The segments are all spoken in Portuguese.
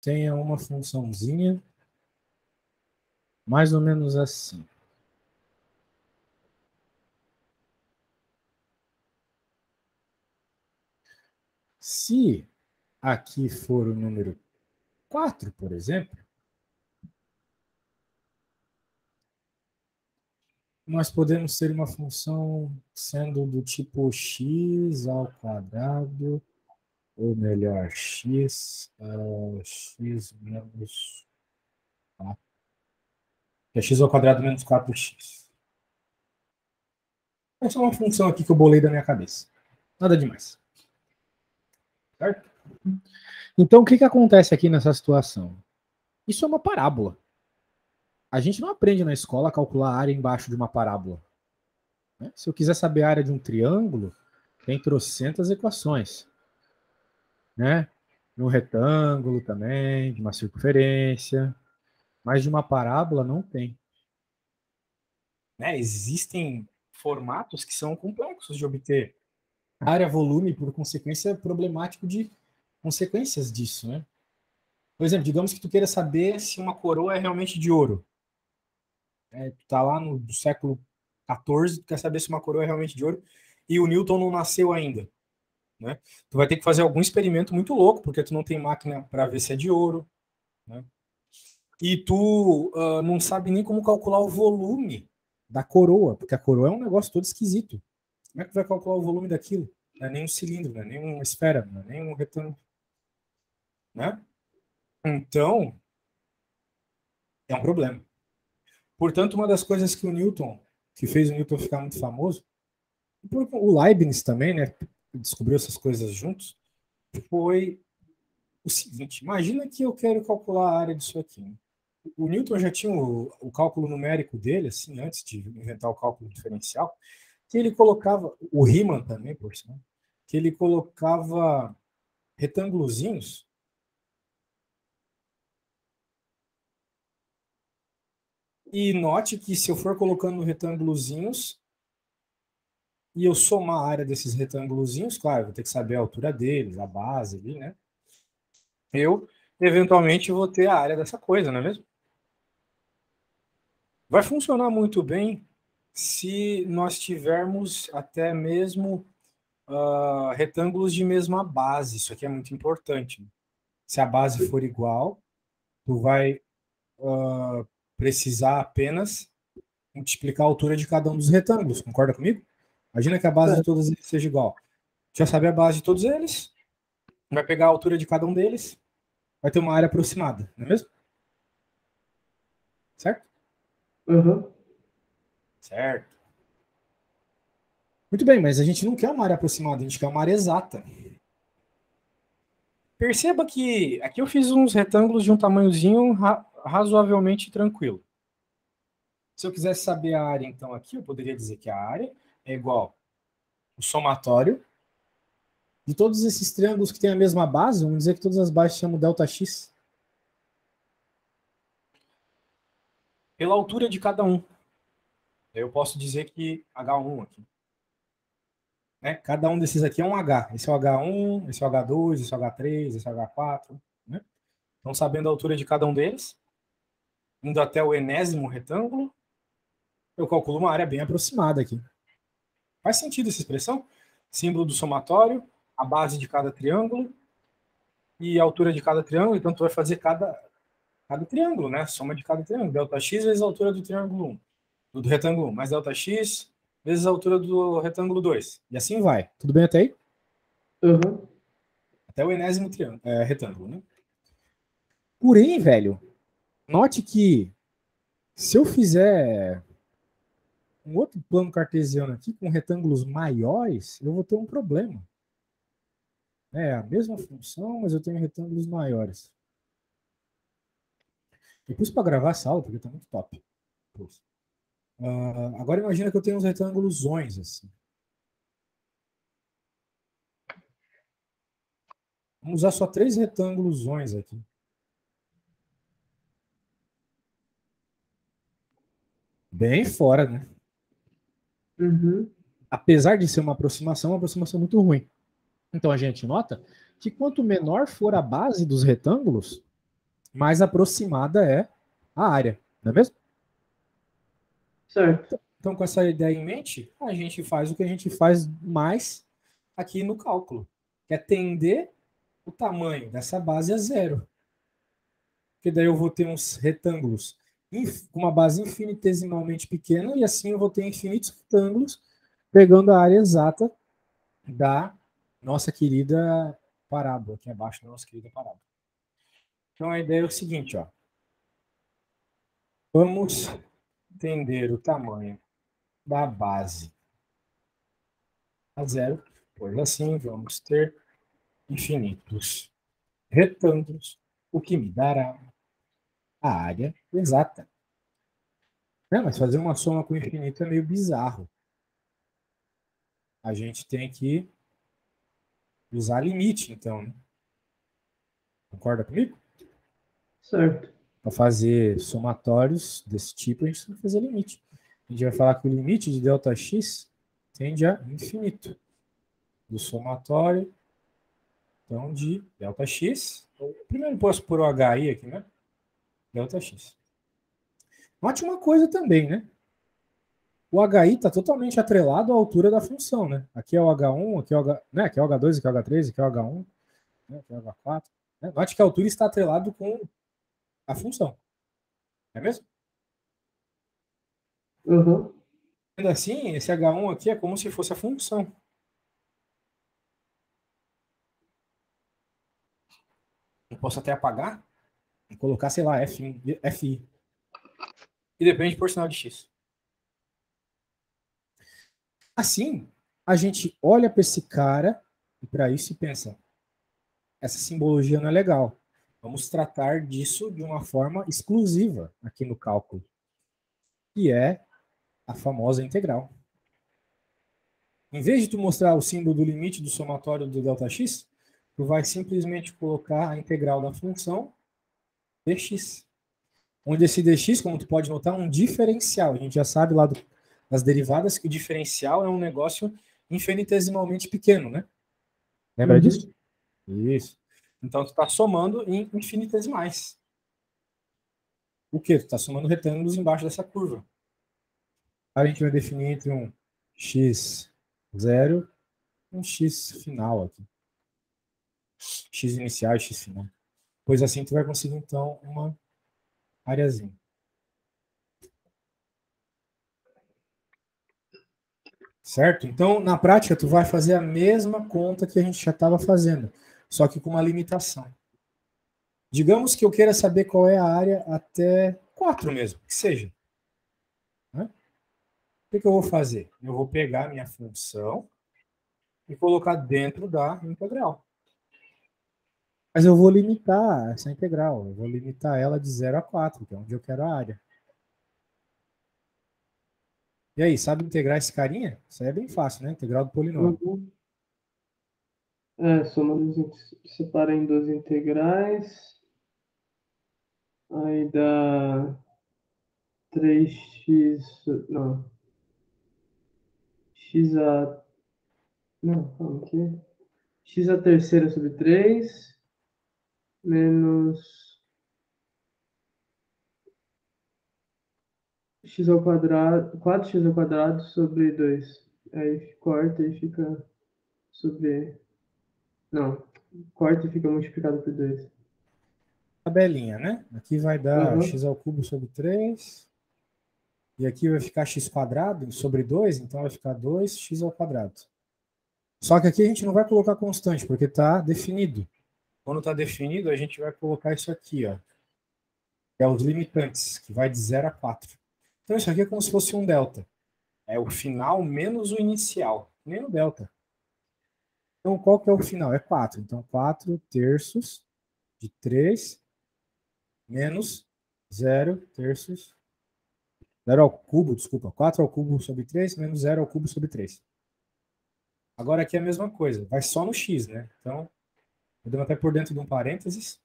tenha uma funçãozinha mais ou menos assim. Se aqui for o número 4, por exemplo, nós podemos ter uma função sendo do tipo x ao quadrado, ou melhor, x menos 4, que é x ao quadrado menos 4x. Essa é uma função aqui que eu bolei da minha cabeça. Nada demais. Certo? Então, o que acontece aqui nessa situação? Isso é uma parábola. A gente não aprende na escola a calcular a área embaixo de uma parábola. Né? Se eu quiser saber a área de um triângulo, tem trocentas equações. Né? De um retângulo também, de uma circunferência. Mas de uma parábola não tem. Né? Existem formatos que são complexos de obter. Área, volume, por consequência, é problemático de consequências disso. Né? Por exemplo, digamos que tu queira saber se uma coroa é realmente de ouro. Tu tá lá no século XIV, tu quer saber se uma coroa é realmente de ouro, e o Newton não nasceu ainda. Né? Tu vai ter que fazer algum experimento muito louco, porque tu não tem máquina para ver se é de ouro. Né? E tu não sabe nem como calcular o volume da coroa, porque a coroa é um negócio todo esquisito. Como é que tu vai calcular o volume daquilo? Não é nem um cilindro, não é nem uma esfera, não é nem um retângulo. Né? Então, é um problema. Portanto, uma das coisas que o Newton, que fez o Newton ficar muito famoso, o Leibniz também, né, descobriu essas coisas juntos, foi o seguinte: imagina que eu quero calcular a área disso aqui. Né? O Newton já tinha o cálculo numérico dele, assim, antes de inventar o cálculo diferencial, que ele colocava, o Riemann também, por sinal, que ele colocava retângulozinhos. E note que se eu for colocando retângulozinhos e eu somar a área desses retângulozinhos, claro, vou ter que saber a altura deles, a base ali, né? Eu, eventualmente, vou ter a área dessa coisa, não é mesmo? Vai funcionar muito bem se nós tivermos até mesmo retângulos de mesma base. Isso aqui é muito importante. Se a base for igual, tu vai precisar apenas multiplicar a altura de cada um dos retângulos. Concorda comigo? Imagina que a base de todos eles seja igual. Já sabe a base de todos eles, vai pegar a altura de cada um deles, vai ter uma área aproximada, não é mesmo? Certo? Uhum. Certo. Muito bem, mas a gente não quer uma área aproximada, a gente quer uma área exata. Perceba que aqui eu fiz uns retângulos de um tamanhozinho razoavelmente tranquilo. Se eu quisesse saber a área, então, aqui, eu poderia dizer que a área é igual ao somatório de todos esses triângulos que têm a mesma base. Vamos dizer que todas as bases chamam ΔX. Pela altura de cada um. Eu posso dizer que H1 aqui. Né? Cada um desses aqui é um H. Esse é o H1, esse é o H2, esse é o H3, esse é o H4. Né? Então, sabendo a altura de cada um deles, indo até o enésimo retângulo, eu calculo uma área bem aproximada aqui. Faz sentido essa expressão? Símbolo do somatório, a base de cada triângulo e a altura de cada triângulo. Então, tu vai fazer cada triângulo, né? Soma de cada triângulo. Δx vezes a altura do triângulo 1, do retângulo 1, mais Δx vezes a altura do retângulo 2. E assim vai. Tudo bem até aí? Uhum. Até o enésimo retângulo, né? Porém, velho, note que se eu fizer um outro plano cartesiano aqui com retângulos maiores, eu vou ter um problema. É a mesma função, mas eu tenho retângulos maiores. Eu pus para gravar essa aula porque está muito top. Agora imagina que eu tenho uns retângulos assim. Vamos usar só 3 retângulos aqui. Bem fora, né? Uhum. Apesar de ser uma aproximação muito ruim. Então a gente nota que quanto menor for a base dos retângulos, mais aproximada é a área, não é mesmo? Certo. Então, com essa ideia em mente, a gente faz o que a gente faz mais aqui no cálculo, que é tender o tamanho dessa base a zero. Porque daí eu vou ter uns retângulos com uma base infinitesimalmente pequena, e assim eu vou ter infinitos retângulos pegando a área exata da nossa querida parábola, aqui abaixo da nossa querida parábola. Então a ideia é o seguinte, ó. Vamos entender o tamanho da base a zero, pois assim vamos ter infinitos retângulos, o que me dará a área exata. Mas fazer uma soma com infinito é meio bizarro. A gente tem que usar limite, então. Né? Concorda comigo? Certo. Para fazer somatórios desse tipo, a gente tem que fazer limite. A gente vai falar que o limite de Δx tende a infinito. Do somatório, então, de Δx. Primeiro posso pôr o HI aqui, né? Δx. Note uma coisa também, né? O HI está totalmente atrelado à altura da função, né? Aqui é o H1, aqui é o, né? Aqui é o H2, aqui é o H3, aqui é o H1, né? Aqui é o H4. Né? Note que a altura está atrelado com a função. Não é mesmo? Uhum. Sendo assim, esse H1 aqui é como se fosse a função. Eu posso até apagar e colocar, sei lá, FI. E depende proporcional de X. Assim, a gente olha para esse cara e para isso e pensa, essa simbologia não é legal. Vamos tratar disso de uma forma exclusiva aqui no cálculo, que é a famosa integral. Em vez de tu mostrar o símbolo do limite do somatório do Δx, tu vai simplesmente colocar a integral da função dx. Onde esse dx, como tu pode notar, é um diferencial. A gente já sabe lá das derivadas que o diferencial é um negócio infinitesimalmente pequeno, né? Lembra Uhum. disso? Isso. Então, tu está somando em infinitesimais. O quê? Tu está somando retângulos embaixo dessa curva. Aí a gente vai definir entre um x0 e um x final aqui. X inicial e x final. Pois assim tu vai conseguir, então, uma areazinha. Certo? Então, na prática, tu vai fazer a mesma conta que a gente já estava fazendo, só que com uma limitação. Digamos que eu queira saber qual é a área até 4 mesmo, que seja. Né? O que eu vou fazer? Eu vou pegar a minha função e colocar dentro da integral. Mas eu vou limitar essa integral. Eu vou limitar ela de 0 a 4, que é onde eu quero a área. E aí, sabe integrar esse carinha? Isso aí é bem fácil, né? Integral do polinômio. Uhum. Separa em duas integrais. Aí dá 3x. Não. X a. Não, calma aqui. X a terceira sobre 3 menos x ao quadrado, 4x ao quadrado sobre 2. Aí corta e fica sobre. Não, corta e fica multiplicado por 2. Tabelinha, né? Aqui vai dar Uhum. x ao cubo sobre 3. E aqui vai ficar x quadrado sobre 2, então vai ficar 2x ao quadrado. Só que aqui a gente não vai colocar constante, porque está definido. Quando está definido, a gente vai colocar isso aqui, ó, que é os limitantes, que vai de 0 a 4. Então isso aqui é como se fosse um delta. É o final menos o inicial, nem o delta. Então qual que é o final? É 4. Então 4 terços de 3 menos 0 terços. 0 ao cubo, desculpa. 4 ao cubo sobre 3 menos 0 ao cubo sobre 3. Agora aqui é a mesma coisa. Vai só no x, né? Então, podemos até por dentro de um parênteses.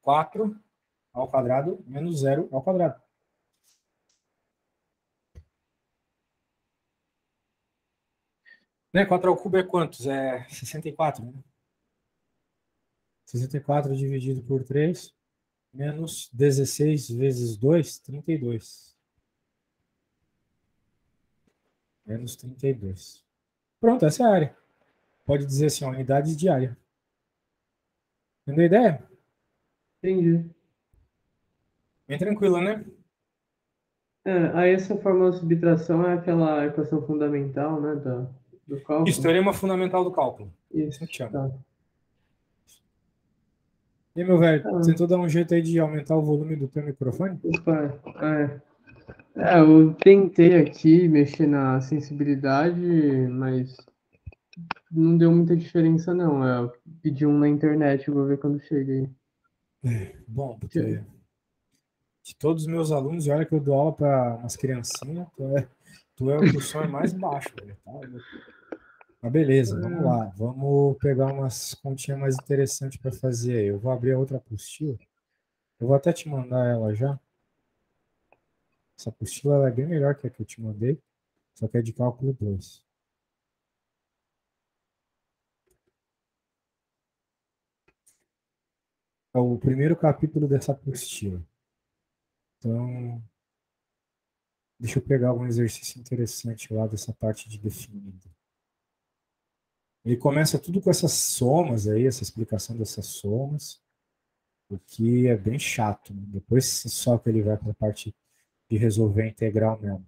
4 ao quadrado menos 0 ao quadrado. Né? 4 ao cubo é quantos? É 64, né? 64 dividido por 3, menos 16 vezes 2, 32. Menos 32. Pronto, essa é a área. Pode dizer assim, ó, unidade de área. Entendeu a ideia? Entendi. Bem tranquila, né? Aí essa fórmula de subtração é aquela equação fundamental, né, do Isso, cálculo? teorema fundamental do cálculo. Assim que Isso, chama. tá. E aí, meu velho, Ah, tentou dar um jeito aí de aumentar o volume do teu microfone? opa, eu tentei aqui mexer na sensibilidade, mas não deu muita diferença, não. Eu pedi um na internet, vou ver quando chega aí. Bom, porque de todos os meus alunos, e olha que eu dou aula para umas criancinhas, tu é o que o som é mais baixo, velho. Tá? Mas beleza, vamos lá. Vamos pegar umas continhas mais interessantes para fazer aí. Eu vou abrir a outra apostila. Eu vou até te mandar ela já. Essa apostila ela é bem melhor que a que eu te mandei, só que é de cálculo 2. É o primeiro capítulo dessa apostila. Então, deixa eu pegar algum exercício interessante lá dessa parte de definido. Ele começa tudo com essas somas aí, essa explicação dessas somas, o que é bem chato, né? Depois só que ele vai para a parte de resolver a integral mesmo.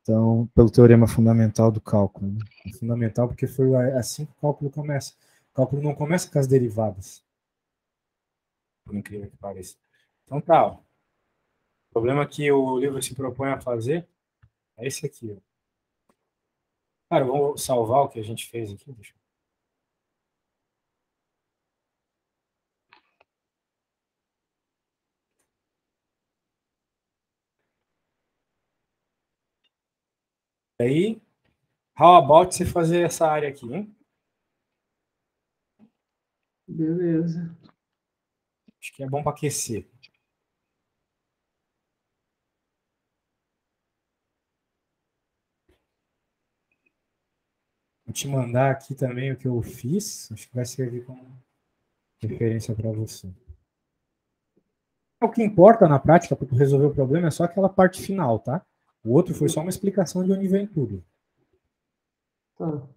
Então, pelo teorema fundamental do cálculo. Né? É fundamental porque foi assim que o cálculo começa. O cálculo não começa com as derivadas, por incrível que pareça. Então tá, ó. O problema que o livro se propõe a fazer é esse aqui. Ó. Cara, eu vou salvar o que a gente fez aqui. Deixa eu... Aí, how about você fazer essa área aqui, hein? Beleza. Acho que é bom para aquecer. Vou te mandar aqui também o que eu fiz. Acho que vai servir como referência para você. O que importa na prática para tu resolver o problema é só aquela parte final, tá? O outro foi só uma explicação de onde vem tudo. Tá.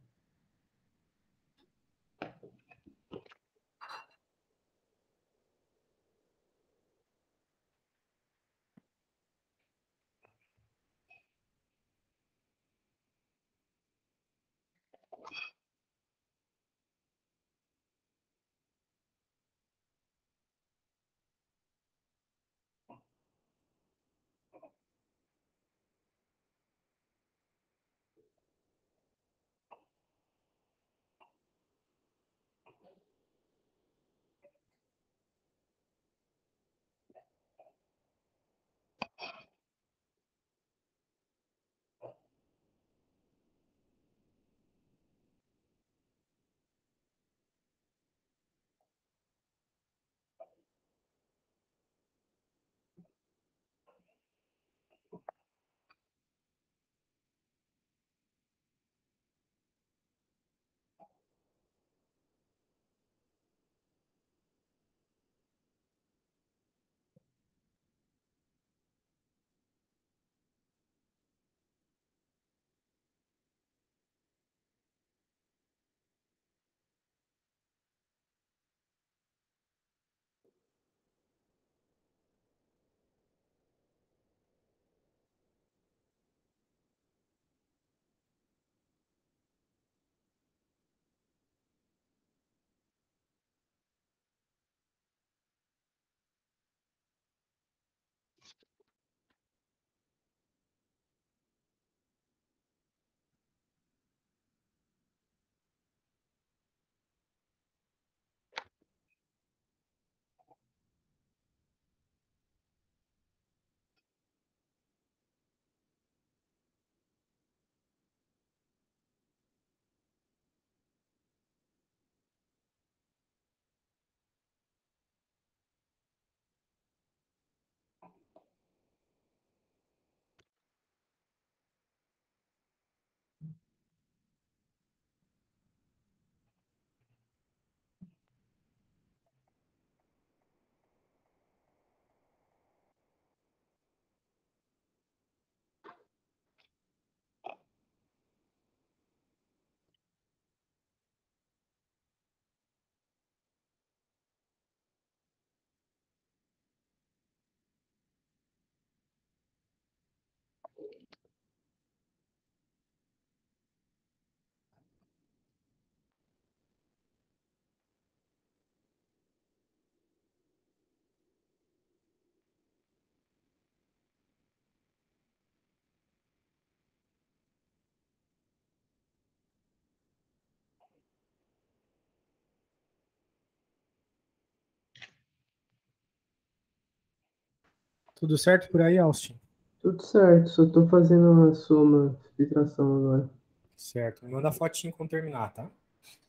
Tudo certo por aí, Austin? Tudo certo, só tô fazendo uma soma, subtração agora. Certo. Me manda a fotinho quando terminar, tá?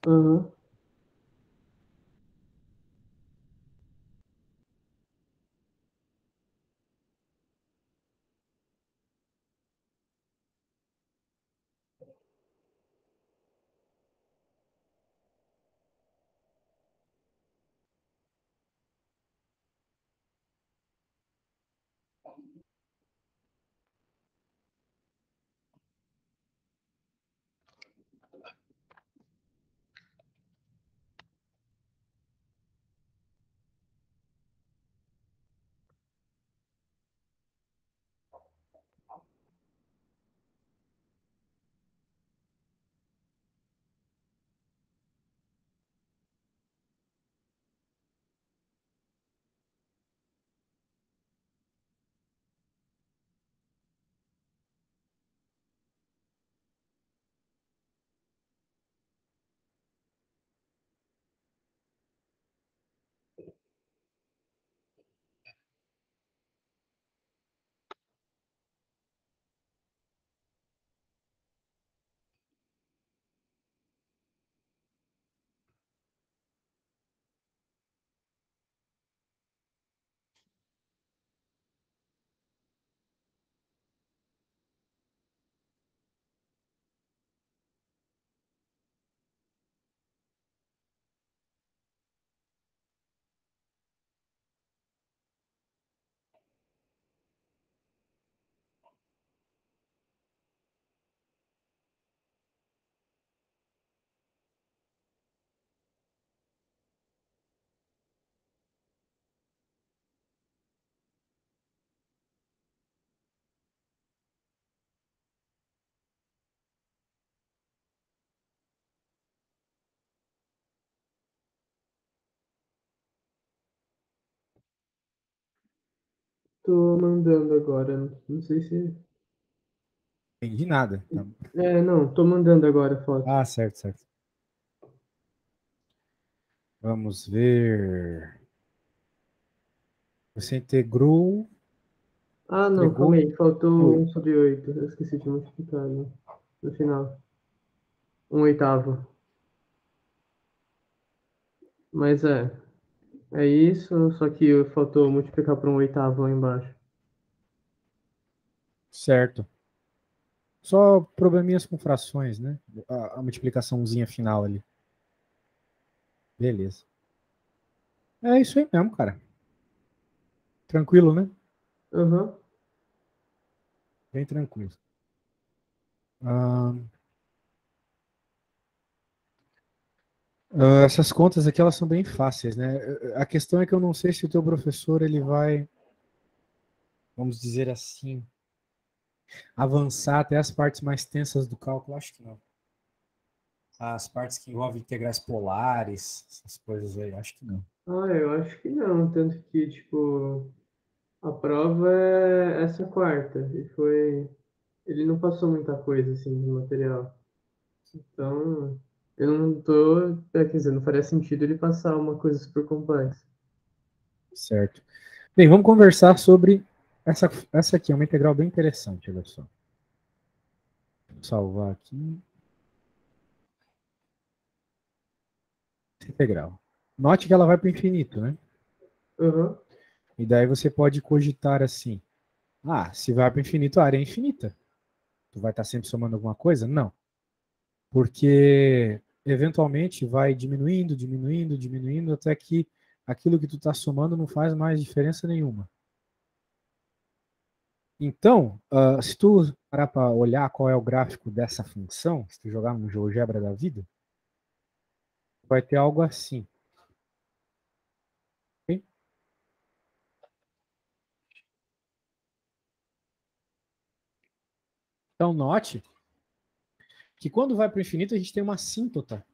Aham. Tô mandando agora, não sei se... Entendi nada. Tá. Não, tô mandando agora a foto. Ah, certo, certo. Vamos ver. Você integrou, Ah, não, calma entregou. aí, faltou 1/8. Eu esqueci de multiplicar, né? No final. 1/8. Mas é isso, só que faltou multiplicar por 1/8 lá embaixo. Certo. Só probleminhas com frações, né? A multiplicaçãozinha final ali. Beleza. É isso aí mesmo, cara. Tranquilo, né? Aham. Bem tranquilo. Ah, essas contas aqui, elas são bem fáceis, né? A questão é que eu não sei se o teu professor, ele vai, vamos dizer assim, avançar até as partes mais tensas do cálculo. Acho que não. As partes que envolvem integrais polares, essas coisas aí, acho que não. Ah, eu acho que não, tanto que, tipo, a prova é essa quarta, e foi... Ele não passou muita coisa, assim, de material. Então, eu não tô... quer dizer, não faria sentido ele passar uma coisa super complexa. Certo. Bem, vamos conversar sobre essa aqui, é uma integral bem interessante, olha só. Vou salvar aqui. Essa integral. Note que ela vai para o infinito, né? Aham. E daí você pode cogitar assim: ah, se vai para o infinito, a área é infinita. Tu vai estar sempre somando alguma coisa? Não. Porque eventualmente vai diminuindo, diminuindo, diminuindo, até que aquilo que tu está somando não faz mais diferença nenhuma. Então, se tu parar para olhar qual é o gráfico dessa função, se tu jogar no GeoGebra da vida, vai ter algo assim. Okay? Então, note que quando vai para o infinito, a gente tem uma assíntota.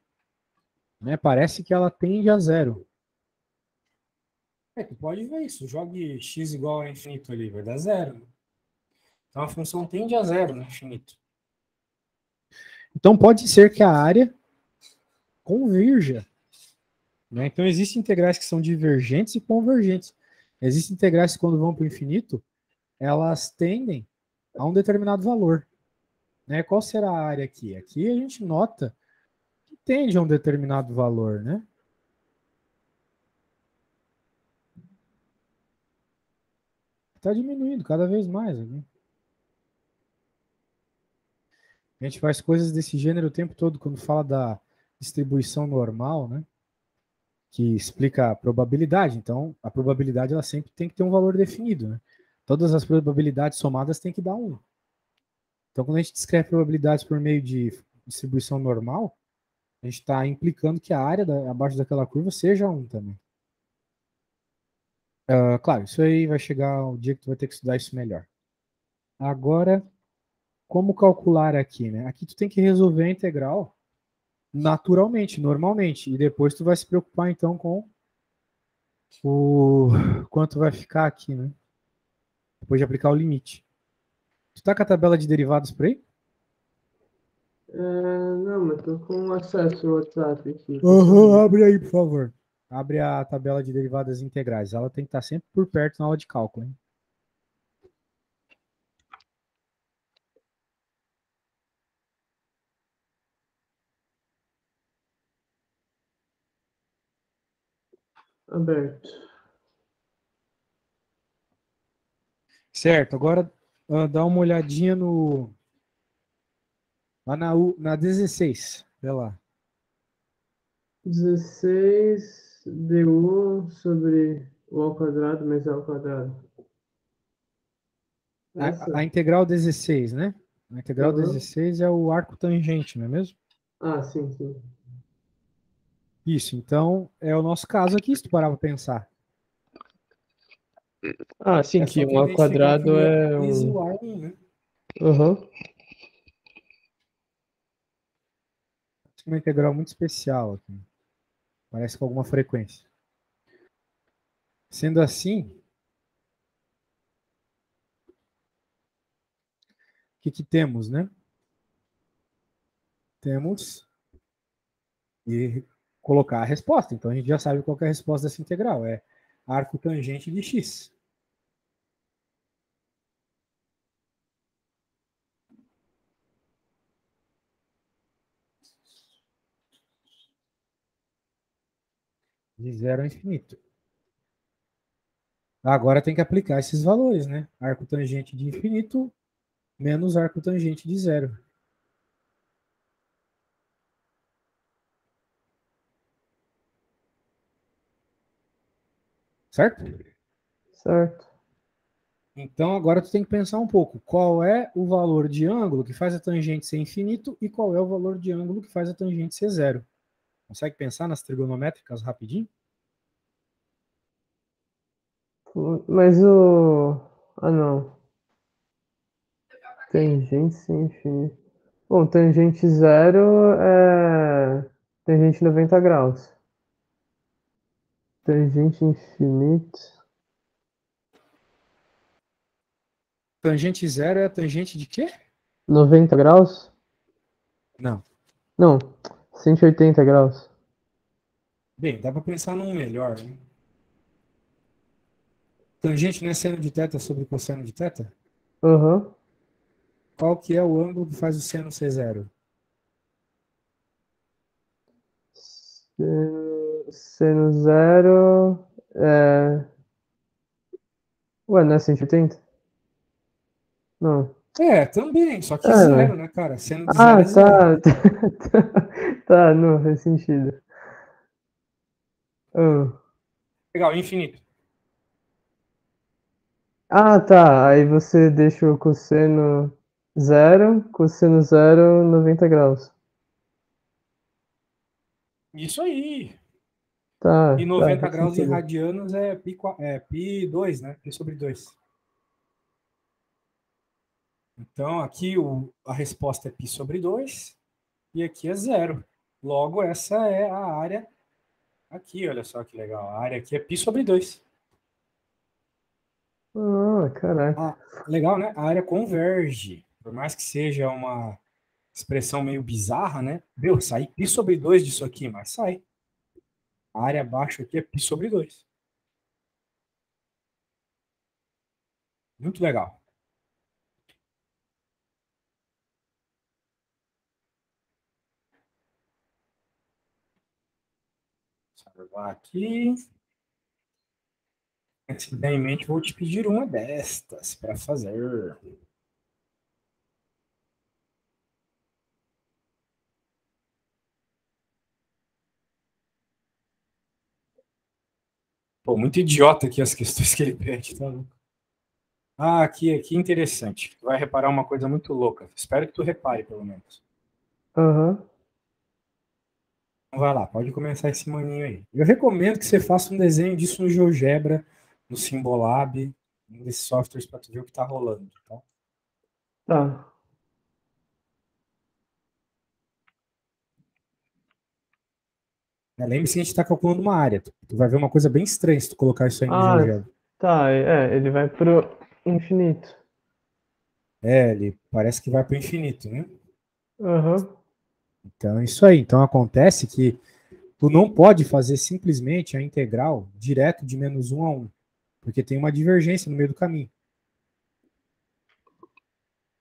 Né? Parece que ela tende a zero. Tu pode ver isso. Jogue x igual a infinito ali, vai dar zero. Então a função tende a zero no infinito. Então pode ser que a área convirja. Né? Então existem integrais que são divergentes e convergentes. Existem integrais que quando vão para o infinito, elas tendem a um determinado valor. Né? Qual será a área aqui? Aqui a gente nota que tende a um determinado valor, né? Está diminuindo cada vez mais. Né? A gente faz coisas desse gênero o tempo todo quando fala da distribuição normal, né? Que explica a probabilidade. Então, a probabilidade ela sempre tem que ter um valor definido. Né? Todas as probabilidades somadas têm que dar 1. Então, quando a gente descreve probabilidades por meio de distribuição normal, a gente está implicando que a área abaixo daquela curva seja 1 também. Claro, isso aí vai chegar o dia que tu vai ter que estudar isso melhor. Agora, como calcular aqui, né? Aqui tu tem que resolver a integral naturalmente, normalmente, e depois tu vai se preocupar então com o quanto vai ficar aqui, né? Depois de aplicar o limite. Tu tá com a tabela de derivados por aí? Não, mas tô com acesso ao WhatsApp aqui. Abre aí, por favor. Abre a tabela de derivadas integrais. Ela tem que estar sempre por perto na aula de cálculo, hein? Aberto. Certo, agora dá uma olhadinha lá na 16. Vê lá. 16 du sobre o ao quadrado mais ao quadrado. A Essa? integral 16, né? A integral Aham. 16 é o arco tangente, não é mesmo? Ah, sim, sim. Isso, então é o nosso caso aqui, se tu parar para pensar. Ah, sim, É que só tu um ao identificar que quadrado o é é 2 e um. o A é 1, né? Aham. Uma integral muito especial aqui. Parece com alguma frequência. Sendo assim, o que temos, né? Temos e colocar a resposta. Então a gente já sabe qual é a resposta dessa integral. É arco tangente de x. De 0 a infinito. Agora tem que aplicar esses valores, né? Arco tangente de infinito menos arco tangente de 0. Certo? Certo. Então agora tu tem que pensar um pouco. Qual é o valor de ângulo que faz a tangente ser infinito e qual é o valor de ângulo que faz a tangente ser 0? Consegue pensar nas trigonométricas rapidinho? Mas o. Ah, não. Tangente sem infinito. Bom, tangente zero é. Tangente 90 graus. Tangente infinito. Tangente 0 é a tangente de quê? 90 graus? Não. Não, 180 graus. Bem, dá para pensar num melhor, né? Tangente não é seno de θ sobre cosseno de θ? Aham. Qual que é o ângulo que faz o seno ser 0? Seno zero. É. Ué, não é 180? Não. É, também, só que É. zero, né, cara? Seno de zero Ah, é zero. tá. Tá, não faz sentido. Ah. Legal, infinito. Ah, tá. Aí você deixa o cosseno zero, 90 graus. Isso aí. Tá, E tá, 90 faz graus em sentido. radianos é pi 2, né? Pi sobre 2. Então, aqui a resposta é π sobre 2 e aqui é zero. Logo, essa é a área aqui, olha só que legal. A área aqui é π sobre 2. Ah, caraca. Ah, legal, né? A área converge. Por mais que seja uma expressão meio bizarra, né? Meu, sai π sobre 2 disso aqui, mas sai. A área abaixo aqui é π sobre 2. Muito legal. Salvar aqui. Se der em mente, vou te pedir uma destas para fazer. Pô, muito idiota aqui as questões que ele pede, tá louco? Ah, aqui interessante. Tu vai reparar uma coisa muito louca. Espero que tu repare, pelo menos. Aham. Então vai lá, pode começar esse maninho aí. Eu recomendo que você faça um desenho disso no GeoGebra, no Symbolab, um desses softwares para tu ver o que tá rolando, tá? Tá. Lembre-se que a gente está calculando uma área. Tu vai ver uma coisa bem estranha se tu colocar isso aí no Ah, GeoGebra. tá. Ele vai pro infinito. Ele parece que vai para o infinito, né? Aham. Então é isso aí. Então acontece que tu não pode fazer simplesmente a integral direto de -1 a 1, porque tem uma divergência no meio do caminho.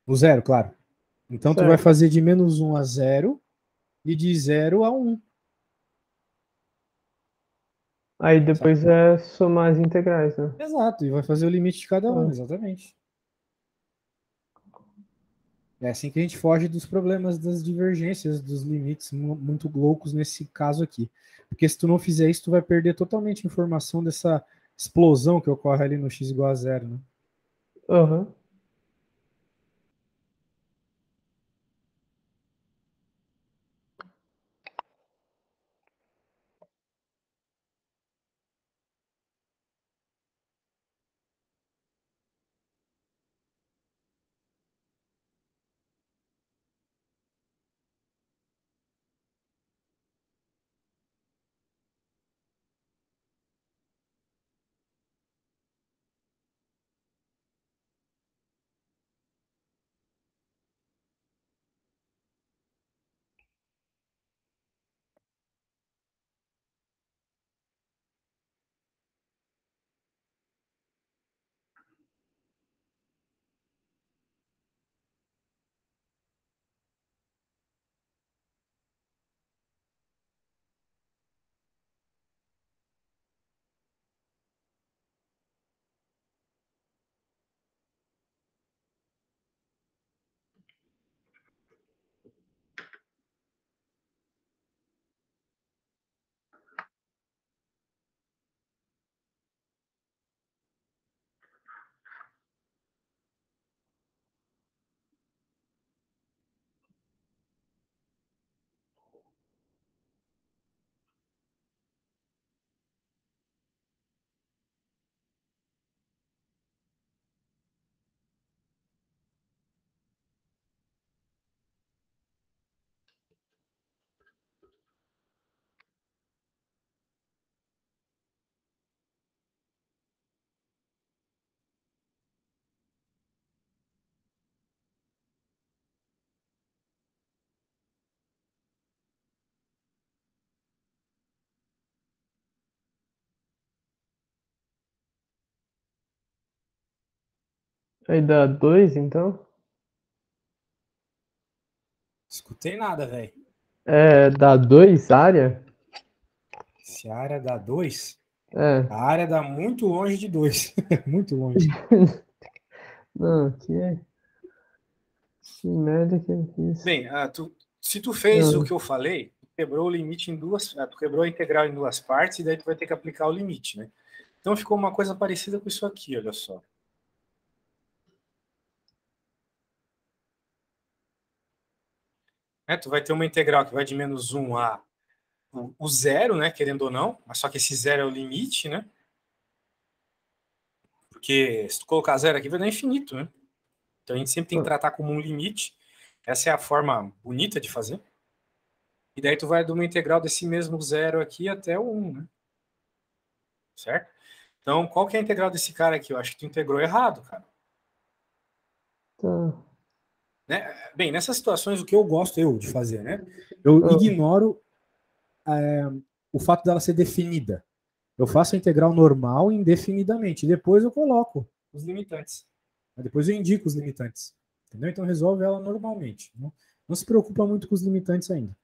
O zero, claro. Então tu vai Certo. fazer de -1 a 0 e de 0 a 1. Aí Sabe? depois é somar as integrais, né? Exato, e vai fazer o limite de cada um, Ah, exatamente. É assim que a gente foge dos problemas das divergências, dos limites muito loucos nesse caso aqui. Porque se tu não fizer isso, tu vai perder totalmente a informação dessa explosão que ocorre ali no x igual a 0, né? aham. Aí dá 2, então? Escutei nada, velho. Dá 2 área? Se a área dá 2, É. a área dá muito longe de 2. Muito longe. Não, que merda que eu fiz. Bem, se tu fez o Ah, que eu falei, tu quebrou o limite em duas, tu quebrou a integral em duas partes, e daí tu vai ter que aplicar o limite, né? Então ficou uma coisa parecida com isso aqui, olha só. Tu vai ter uma integral que vai de -1 a o zero, né? Querendo ou não, mas só que esse zero é o limite, né? Porque se tu colocar zero aqui, vai dar infinito, né? Então a gente sempre tem que ah, tratar como um limite. Essa é a forma bonita de fazer. E daí tu vai de uma integral desse mesmo zero aqui até o 1, né? Certo? Então, qual que é a integral desse cara aqui? Eu acho que tu integrou errado, cara. tá. Né? Bem, nessas situações, o que eu gosto de fazer, né? Eu Ah, ignoro o fato dela ser definida. Eu faço a integral normal indefinidamente. Depois eu coloco os limitantes. Depois eu indico os limitantes. Entendeu? Então resolve ela normalmente. Não se preocupa muito com os limitantes ainda.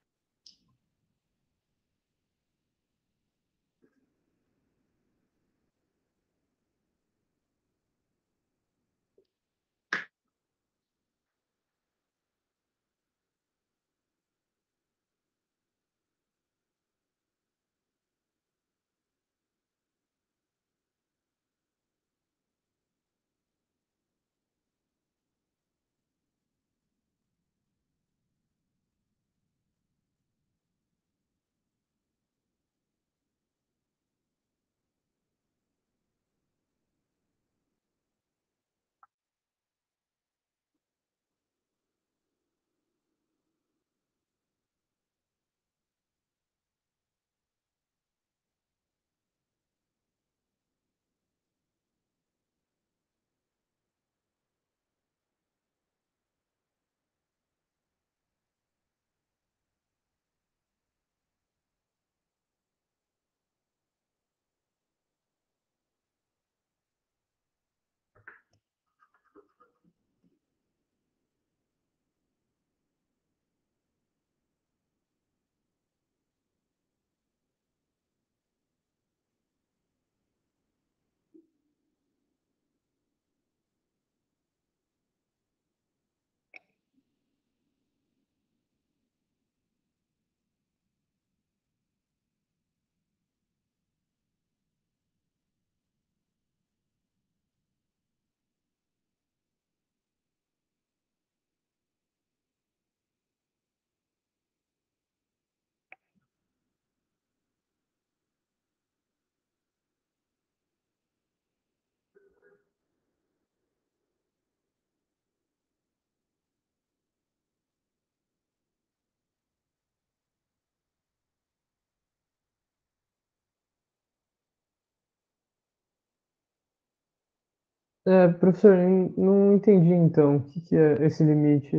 Professor, eu não entendi então o que que é esse limite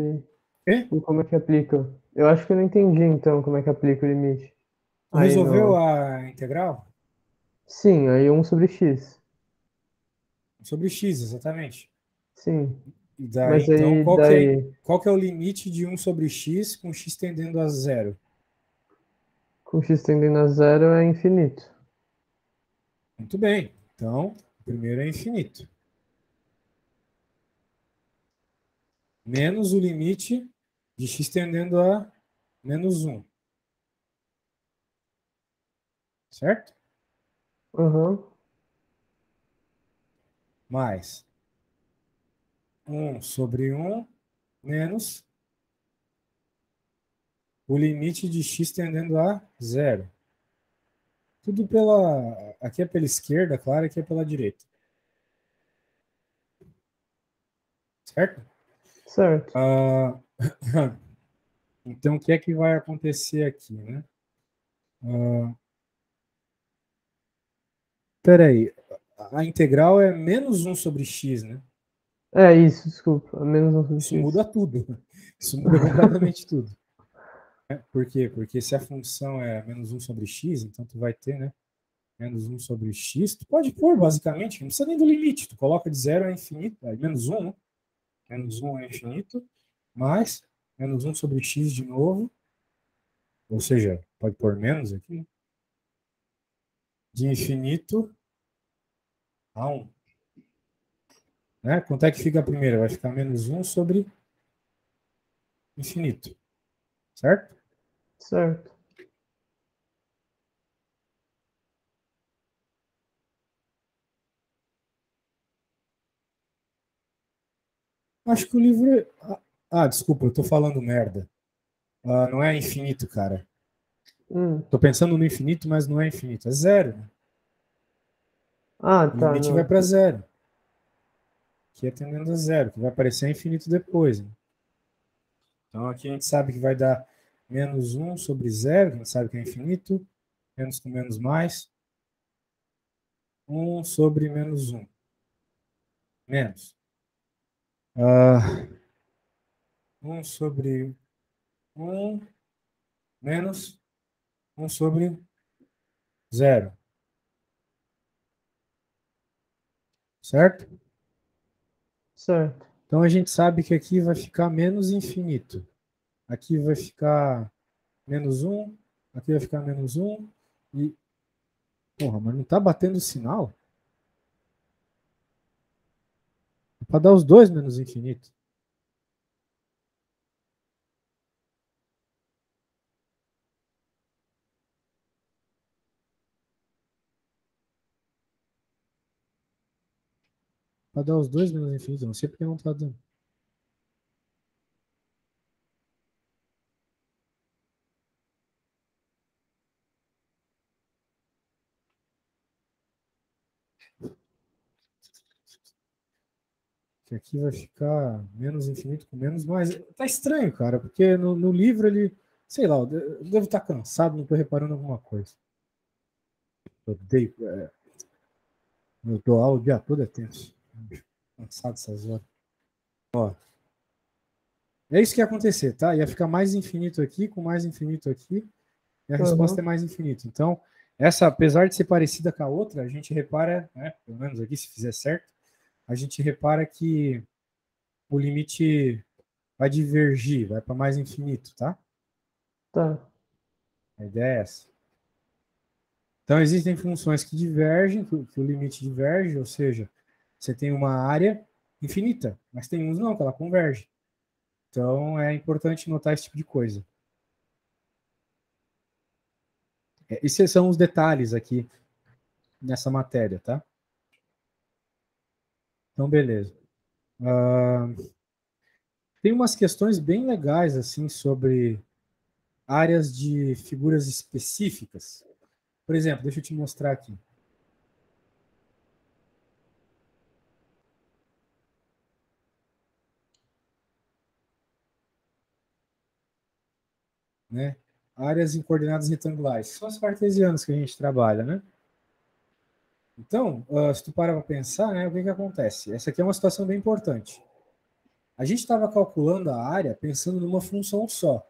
E? e como é que aplica. Eu acho que eu não entendi então como é que aplica o limite. Tu Aí resolveu no. a integral? Sim, aí 1/x. Sobre x, exatamente. Sim. E daí, Mas então, aí daí qual que é o limite de 1/x com x tendendo a zero? com x tendendo a zero é infinito. Muito bem. Então, o primeiro é infinito. Menos o limite de x tendendo a -1. Certo? Aham. Mais 1/1 menos o limite de x tendendo a zero. Tudo pela. Aqui é pela esquerda, claro, aqui é pela direita. Certo? Certo. Ah, então, o que é que vai acontecer aqui, né? Ah, peraí, a integral é -1/x, né? É isso, desculpa. É menos Isso 1/x. muda tudo. Isso muda completamente tudo. Por quê? Porque se a função é -1/x, então tu vai ter, né? -1/x. Tu pode pôr, basicamente, não precisa nem do limite. Tu coloca de 0 a infinito, aí -1, né? -1 é infinito, mais -1/x de novo, ou seja, pode pôr menos aqui, né? De infinito a 1. Né? Quanto é que fica a primeira? Vai ficar -1 sobre infinito. Certo? Certo. Acho que o livro. Desculpa, eu tô falando merda. Não é infinito, cara. Hum. Tô pensando no infinito, mas não é infinito. É zero. Ah, O tá, limite vai não. para zero. Que é tendendo a zero, que vai aparecer infinito depois. Né? Então aqui a gente sabe que vai dar -1 sobre zero, que a gente sabe que é infinito. Menos com menos mais. 1 sobre -1. Menos. 1 sobre 1 menos 1 sobre zero. Certo? Certo. Então a gente sabe que aqui vai ficar menos infinito. Aqui vai ficar menos um, aqui vai ficar menos um, e... Porra, mas não tá batendo o sinal? É para dar os dois menos infinito. Para dar os dois menos infinito, não sei porque não tá dando. Que aqui vai ficar menos infinito com menos, mas tá estranho, cara, porque no livro ele, sei lá, eu devo estar cansado, não tô reparando alguma coisa. Eu odeio, eu dou aula o dia todo, é tenso. Cansado dessas horas. Ó, é isso que ia acontecer, tá? Ia ficar mais infinito aqui com mais infinito aqui, e a resposta é Uhum. mais infinito. Então, essa, apesar de ser parecida com a outra, a gente repara, né, pelo menos aqui, se fizer certo, a gente repara que o limite vai divergir, vai para mais infinito, tá? Tá. A ideia é essa. Então, existem funções que divergem, que o limite diverge, ou seja, você tem uma área infinita, mas tem uns não, que ela converge. Então, é importante notar esse tipo de coisa. Esses são os detalhes aqui nessa matéria, tá? Então, beleza. Tem umas questões bem legais, assim, sobre áreas de figuras específicas. Por exemplo, deixa eu te mostrar aqui. Né? Áreas em coordenadas retangulares. São as cartesianas que a gente trabalha, né? Então, se tu parar para pensar, né, o que acontece? Essa aqui é uma situação bem importante. A gente estava calculando a área pensando numa função só,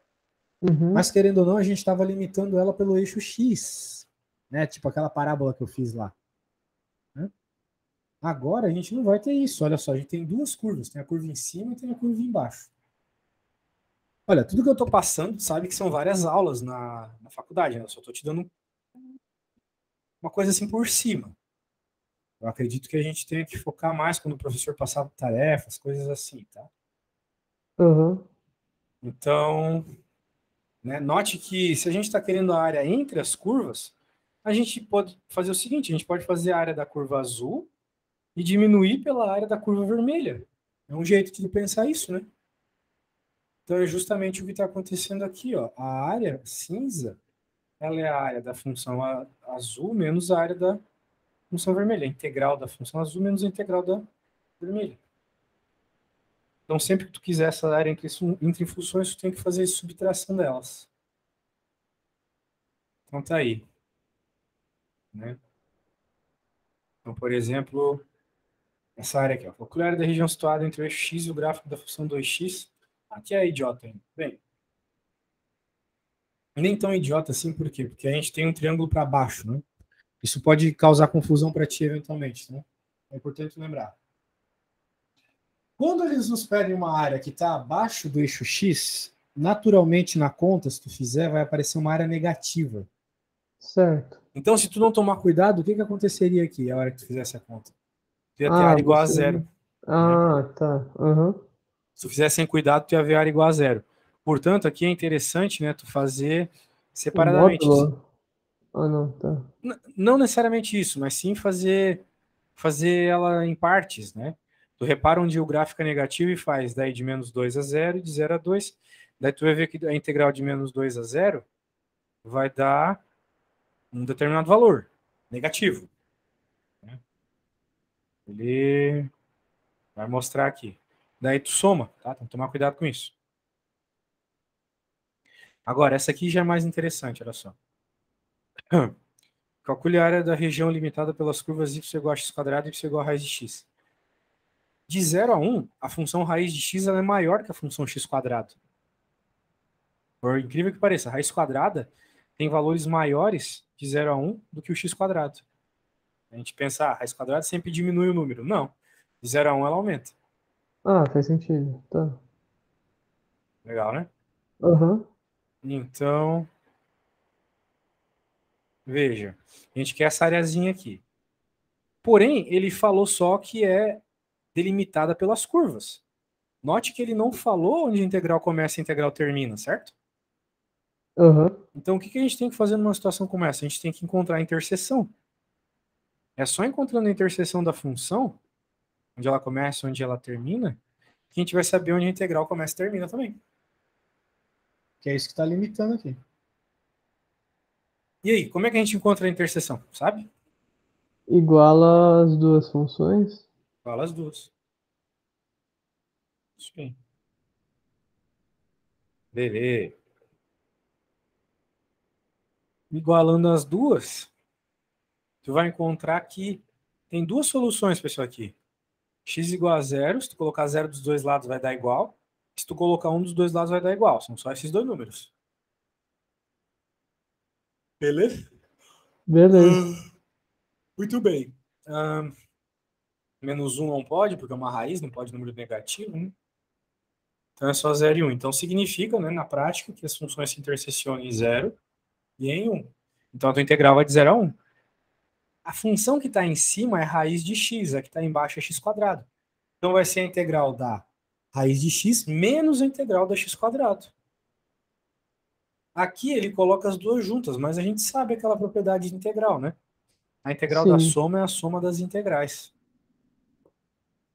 mas Uhum. querendo ou não, a gente estava limitando ela pelo eixo x, né? Tipo aquela parábola que eu fiz lá. Né? Agora a gente não vai ter isso. Olha só, a gente tem duas curvas, tem a curva em cima e tem a curva embaixo. Olha, tudo que eu estou passando, sabe que são várias aulas na faculdade, né? Eu só estou te dando uma coisa assim por cima. Eu acredito que a gente tenha que focar mais quando o professor passar tarefas, coisas assim, tá? Uhum. Então, né, note que se a gente está querendo a área entre as curvas, a gente pode fazer o seguinte: a gente pode fazer a área da curva azul e diminuir pela área da curva vermelha. É um jeito de pensar isso, né? Então é justamente o que está acontecendo aqui, ó. A área cinza, ela é a área da função azul menos a área da função vermelha, a integral da função azul menos a integral da vermelha. Então, sempre que tu quiser essa área entre funções, tu tem que fazer subtração delas. Então, tá aí. Né? Então, por exemplo, essa área aqui, ó, calcular a área da região situada entre o eixo x e o gráfico da função 2x. Aqui é idiota ainda. Bem, nem tão idiota assim, por quê? Porque a gente tem um triângulo para baixo, né? Isso pode causar confusão para ti eventualmente, né? É importante lembrar. Quando eles nos pedem uma área que está abaixo do eixo x, naturalmente na conta, se tu fizer, vai aparecer uma área negativa. Certo. Então, se tu não tomar cuidado, o que aconteceria aqui a hora que tu fizesse a conta? Tu ia ter Ah, área igual a você. zero, né? Ah, tá. Uhum. Se tu fizer sem cuidado, tu ia ver área igual a zero. Portanto, aqui é interessante, né, tu fazer O separadamente. módulo? Ah, não, tá. Não necessariamente isso, mas sim fazer ela em partes, né? Tu repara onde o gráfico é negativo e faz daí de menos 2 a 0 e de 0 a 2. Daí tu vai ver que a integral de menos 2 a 0 vai dar um determinado valor negativo. Né? Ele vai mostrar aqui. Daí tu soma, tá? Tem que tomar cuidado com isso. Agora, essa aqui já é mais interessante, olha só. Calcule a área da região limitada pelas curvas y igual a x quadrado e y igual a raiz de x. De 0 a 1, a função raiz de x ela é maior que a função x quadrado. Por incrível que pareça, a raiz quadrada tem valores maiores de 0 a 1 do que o x quadrado. A gente pensa, a raiz quadrada sempre diminui o número. Não. De 0 a 1 ela aumenta. Ah, faz sentido. Tá. Legal, né? Aham. Então, veja, a gente quer essa areazinha aqui. Porém, ele falou só que é delimitada pelas curvas. Note que ele não falou onde a integral começa e a integral termina, certo? Aham. Então, o que a gente tem que fazer numa situação como essa? A gente tem que encontrar a interseção. É só encontrando a interseção da função, onde ela começa, onde ela termina, que a gente vai saber onde a integral começa e termina também. Que é isso que está limitando aqui. E aí, como é que a gente encontra a interseção? Sabe? Iguala as duas funções? Fala as duas. Isso aí. Beleza. Igualando as duas, tu vai encontrar que tem duas soluções para isso aqui. X igual a zero, se tu colocar zero dos dois lados vai dar igual. Se tu colocar um dos dois lados vai dar igual. São só esses dois números. Beleza? Beleza. Muito bem. Ah, menos um não pode, porque é uma raiz, não pode número negativo, né? Então é só 0 e 1. Então significa, né, na prática, que as funções se intersecionam em 0 e em 1. Então a tua integral vai de 0 a 1. A função que está em cima é raiz de x, a que está embaixo é x quadrado. Então vai ser a integral da raiz de x menos a integral da x quadrado. Aqui ele coloca as duas juntas, mas a gente sabe aquela propriedade de integral, né? A integral da Sim. soma é a soma das integrais.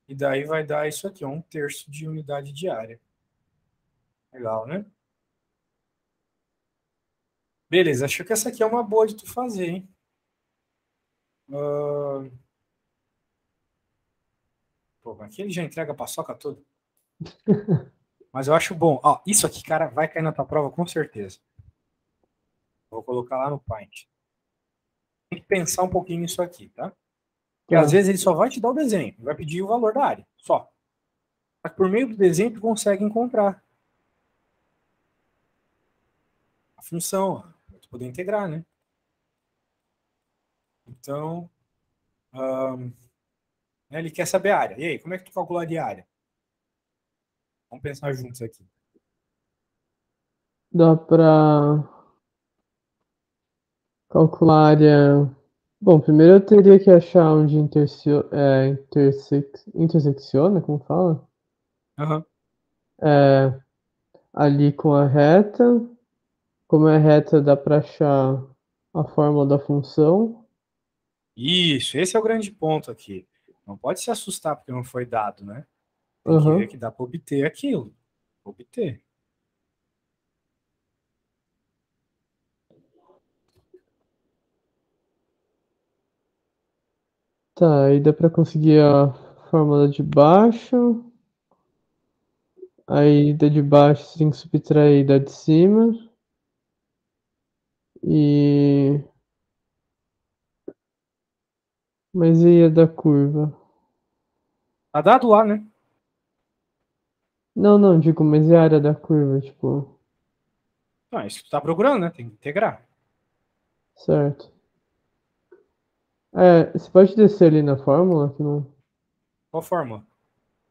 E daí vai dar isso aqui, ó, 1/3 de unidade diária. Legal, né? Beleza, acho que essa aqui é uma boa de tu fazer, hein? Uh... Pô, aqui ele já entrega a paçoca toda. Mas eu acho bom. Ó, isso aqui, cara, vai cair na tua prova com certeza. Vou colocar lá no Paint. Tem que pensar um pouquinho nisso aqui, tá? Porque às Tá. vezes ele só vai te dar o desenho, vai pedir o valor da área, só. Mas por meio do desenho tu consegue encontrar a função, para tu poder integrar, né? Então, né, ele quer saber a área. E aí, como é que tu calcularia a área? Vamos pensar juntos aqui. Dá pra calcular a área. Bom, primeiro eu teria que achar onde intersecciona, como fala? Aham. É, ali com a reta. Como é reta, dá pra achar a fórmula da função. Isso, esse é o grande ponto aqui. Não pode se assustar porque não foi dado, né? Tem que ver Aham. que dá para obter aquilo. Obter. Tá, aí dá pra conseguir a fórmula de baixo. Aí da de baixo você tem que subtrair da de cima. E. Mas e a da curva? Tá dado lá, né? Não, não, digo, mas e a área da curva, tipo. Então, é isso que tu tá procurando, né? Tem que integrar. Certo. É, você pode descer ali na fórmula? Que não... Qual forma?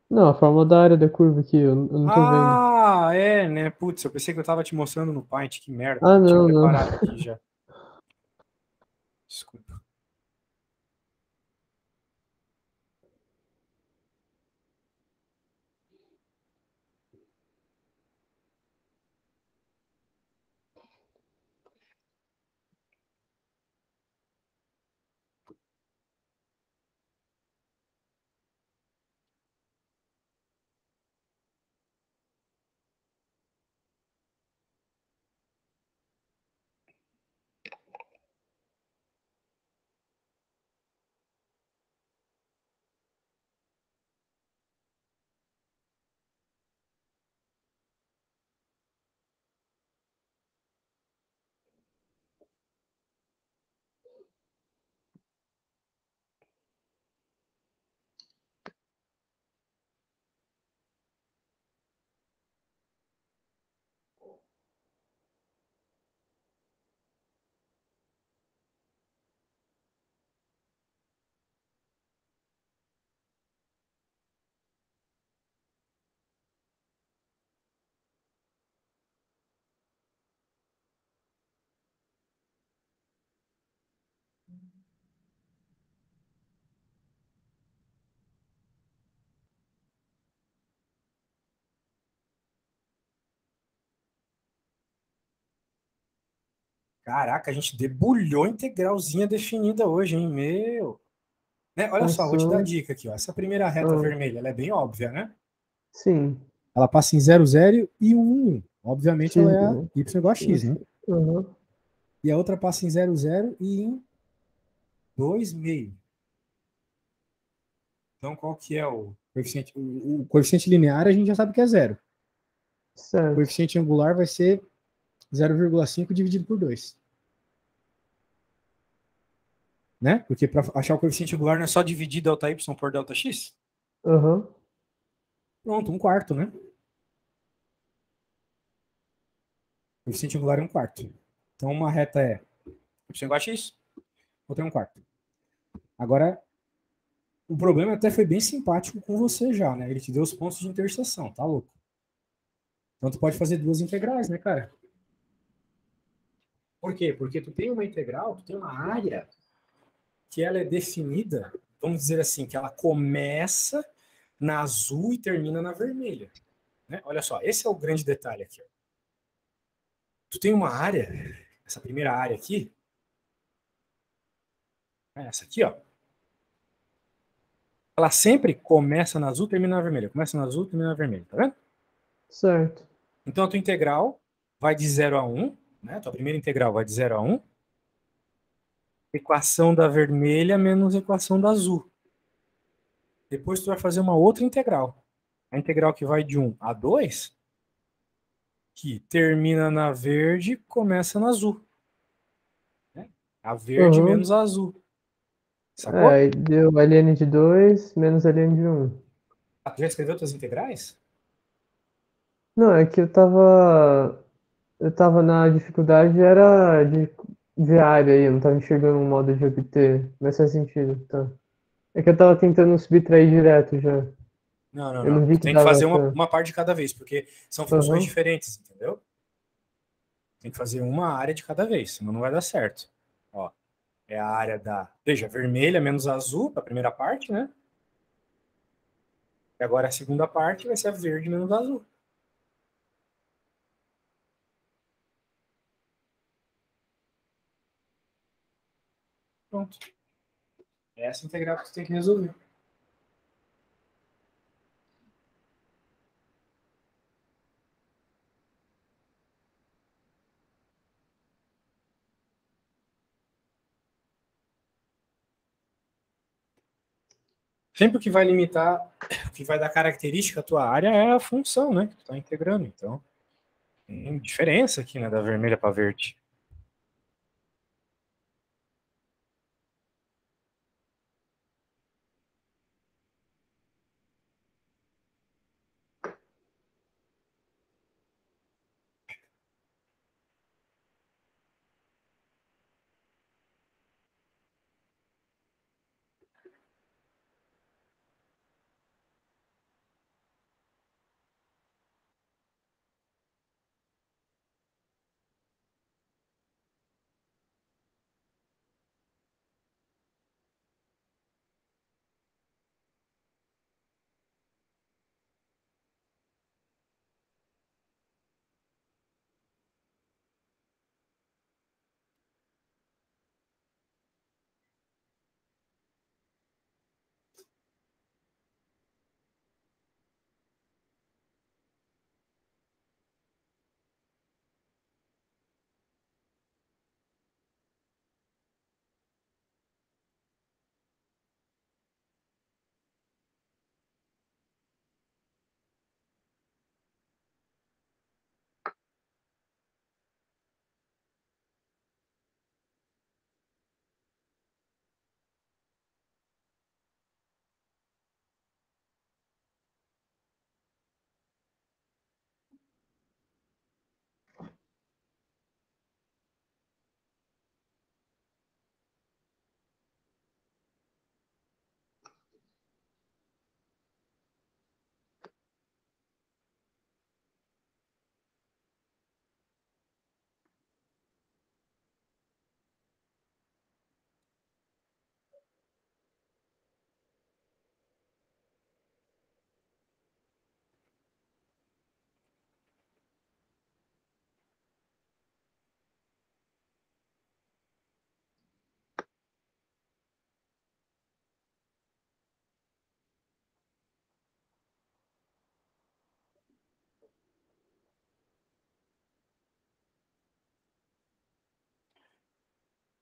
Não, a fórmula da área da curva aqui, eu não tô vendo. Ah, é, né? Putz, eu pensei que eu tava te mostrando no Paint, que merda. Ah, Tinha não, não. preparado aqui já. Desculpa. Caraca, a gente debulhou integralzinha definida hoje, hein? Meu. Né? Olha só, vou te dar a Passou. dica aqui, ó. Essa primeira reta Ah, vermelha, ela é bem óbvia, né? sim. Ela passa em 0,0 e 1,1. Obviamente ela é a X0. y igual a x, né? Aham. E a outra passa em 0,0 e em 2,5. Então, qual que é o coeficiente? O coeficiente linear a gente já sabe que é zero. O Certo. coeficiente angular vai ser 0,5 dividido por 2. Né? Porque para achar o coeficiente angular não é só dividir ΔY por ΔX? Aham. Pronto, um quarto, né? O coeficiente angular é um quarto. Então, uma reta é y igual a x, outra é um quarto. Agora, o problema até foi bem simpático com você já, né? Ele te deu os pontos de interseção, tá louco? Então, tu pode fazer duas integrais, né, cara? Por quê? Porque tu tem uma integral, tu tem uma área que ela é definida, vamos dizer assim, que ela começa na azul e termina na vermelha. Né? Olha só, esse é o grande detalhe aqui. Ó. Tu tem uma área, essa primeira área aqui, essa aqui, ó, ela sempre começa na azul e termina na vermelha. Começa na azul e termina na vermelha, tá vendo? Certo. Então a tua integral vai de 0 a 1, né? A tua primeira integral vai de 0 a 1, equação da vermelha menos equação da azul. Depois tu vai fazer uma outra integral. A integral que vai de 1 a 2, que termina na verde, começa na azul. Né? A verde Aham. menos a azul. É, Sacou? aí deu ln de 2 menos ln de um. Ah, tu já escreveu tuas integrais? Não, é que eu tava na dificuldade, era de área aí, eu não tava enxergando um modo de obter, mas faz sentido, tá. É que eu tava tentando subtrair direto já. Não, não, Eu não. não vi Tu que tem que dava fazer pra. uma parte de cada vez, porque são funções Aham. diferentes, entendeu? Tem que fazer uma área de cada vez, senão não vai dar certo. Ó, é a área da, veja, vermelha menos azul para a primeira parte, né? E agora a segunda parte vai ser a verde menos azul. Pronto. É essa integral que você tem que resolver. Sempre o que vai limitar, o que vai dar característica à tua área é a função, né? Que tu está integrando. Então, tem diferença aqui, né? Da vermelha para verde.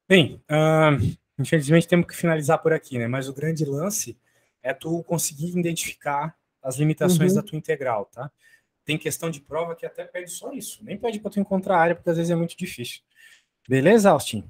Bem, infelizmente temos que finalizar por aqui, né? Mas o grande lance é tu conseguir identificar as limitações da tua integral, tá? Tem questão de prova que até pede só isso. Nem pede para tu encontrar a área, porque às vezes é muito difícil. Beleza, Austin?